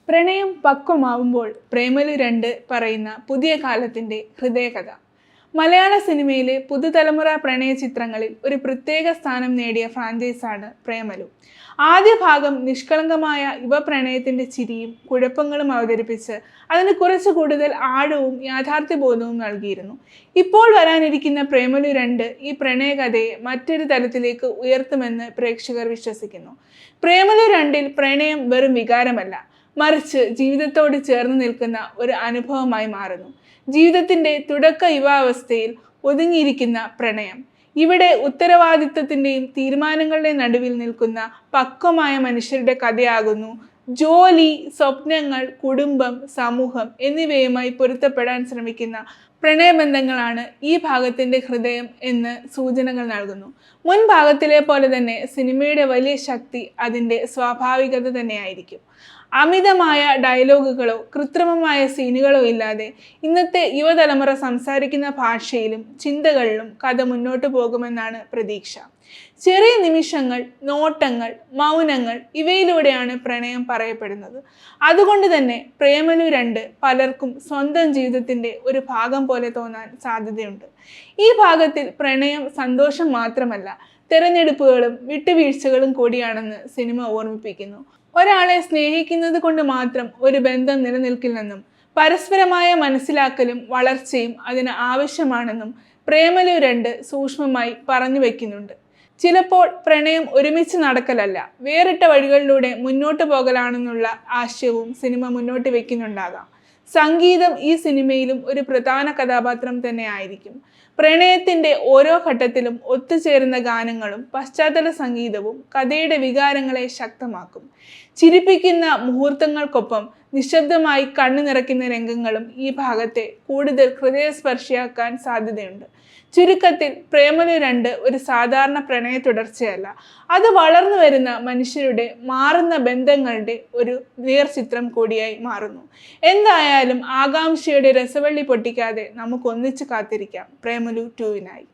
പ്രണയം പക്വമാവുമ്പോൾ പ്രേമലു 2 പറയുന്ന പുതിയ കാലത്തിൻ്റെ ഹൃദയകഥ. മലയാള സിനിമയിലെ പുതുതലമുറ പ്രണയ ചിത്രങ്ങളിൽ ഒരു പ്രത്യേക സ്ഥാനം നേടിയ ഫ്രാഞ്ചൈസാണ് പ്രേമലു. ആദ്യ ഭാഗം നിഷ്കളങ്കമായ യുവപ്രണയത്തിൻ്റെ ചിരിയും കുഴപ്പങ്ങളും അവതരിപ്പിച്ച് അതിന് കുറച്ച് കൂടുതൽ ആഴവും യാഥാർത്ഥ്യബോധവും നൽകിയിരുന്നു. ഇപ്പോൾ വരാനിരിക്കുന്ന പ്രേമലു 2 ഈ പ്രണയകഥയെ മറ്റൊരു തലത്തിലേക്ക് ഉയർത്തുമെന്ന് പ്രേക്ഷകർ വിശ്വസിക്കുന്നു. പ്രേമലു 2-ൽ പ്രണയം വെറും വികാരമല്ല, മറിച്ച് ജീവിതത്തോട് ചേർന്ന് നിൽക്കുന്ന ഒരു അനുഭവമായി മാറുന്നു. ജീവിതത്തിൻ്റെ തുടക്ക യുവാവസ്ഥയിൽ ഒതുങ്ങിയിരിക്കുന്ന പ്രണയം ഇവിടെ ഉത്തരവാദിത്വത്തിൻ്റെയും തീരുമാനങ്ങളുടെയും നടുവിൽ നിൽക്കുന്ന പക്വമായ മനുഷ്യരുടെ കഥയാകുന്നു. ജോലി, സ്വപ്നങ്ങൾ, കുടുംബം, സമൂഹം എന്നിവയുമായി പൊരുത്തപ്പെടാൻ ശ്രമിക്കുന്ന പ്രണയബന്ധങ്ങളാണ് ഈ ഭാഗത്തിൻ്റെ ഹൃദയം എന്ന് സൂചനകൾ നൽകുന്നു. മുൻ ഭാഗത്തിലെ പോലെ തന്നെ സിനിമയുടെ വലിയ ശക്തി അതിൻ്റെ സ്വാഭാവികത തന്നെയായിരിക്കും. അമിതമായ ഡയലോഗുകളോ കൃത്രിമമായ സീനുകളോ ഇല്ലാതെ ഇന്നത്തെ യുവതലമുറ സംസാരിക്കുന്ന ഭാഷയിലും ചിന്തകളിലും കഥ മുന്നോട്ട് പോകുമെന്നാണ് പ്രതീക്ഷ. ചെറിയ നിമിഷങ്ങൾ, നോട്ടങ്ങൾ, മൗനങ്ങൾ ഇവയിലൂടെയാണ് പ്രണയം പറയപ്പെടുന്നത്. അതുകൊണ്ട് തന്നെ പ്രേമലു 2 പലർക്കും സ്വന്തം ജീവിതത്തിൻ്റെ ഒരു ഭാഗം പോലെ തോന്നാൻ സാധ്യതയുണ്ട്. ഈ ഭാഗത്തിൽ പ്രണയം സന്തോഷം മാത്രമല്ല, തെരഞ്ഞെടുപ്പുകളും വിട്ടുവീഴ്ചകളും കൂടിയാണെന്ന് സിനിമ ഓർമ്മിപ്പിക്കുന്നു. ഒരാളെ സ്നേഹിക്കുന്നത് കൊണ്ട് മാത്രം ഒരു ബന്ധം നിലനിൽക്കില്ലെന്നും പരസ്പരമായ മനസ്സിലാക്കലും വളർച്ചയും അതിന് ആവശ്യമാണെന്നും പ്രേമലു 2 സൂക്ഷ്മമായി പറഞ്ഞു വയ്ക്കുന്നുണ്ട്. ചിലപ്പോൾ പ്രണയം ഒരുമിച്ച് നടക്കലല്ല, വേറിട്ട വഴികളിലൂടെ മുന്നോട്ട് പോകലാണെന്നുള്ള ആശയവും സിനിമ മുന്നോട്ട് വയ്ക്കുന്നുണ്ടാകാം. സംഗീതം ഈ സിനിമയിലും ഒരു പ്രധാന കഥാപാത്രം തന്നെ ആയിരിക്കും. പ്രണയത്തിൻ്റെ ഓരോ ഘട്ടത്തിലും ഒത്തുചേരുന്ന ഗാനങ്ങളും പശ്ചാത്തല സംഗീതവും കഥയുടെ വികാരങ്ങളെ ശക്തമാക്കും. ചിരിപ്പിക്കുന്ന മുഹൂർത്തങ്ങൾക്കൊപ്പം നിശബ്ദമായി കണ്ണു നിറയ്ക്കുന്ന രംഗങ്ങളും ഈ ഭാഗത്തെ കൂടുതൽ ഹൃദയസ്പർശിയാക്കാൻ സാധ്യതയുണ്ട്. ചുരുക്കത്തിൽ പ്രേമലു 2 ഒരു സാധാരണ പ്രണയ തുടർച്ചയല്ല, അത് വളർന്നു വരുന്ന മനുഷ്യരുടെ മാറുന്ന ബന്ധങ്ങളുടെ ഒരു നേർചിത്രം കൂടിയായി മാറുന്നു. എന്തായാലും ആകാംക്ഷയുടെ രസവള്ളി പൊട്ടിക്കാതെ നമുക്ക് ഒന്നിച്ച് കാത്തിരിക്കാം പ്രേമലു 2-നായി.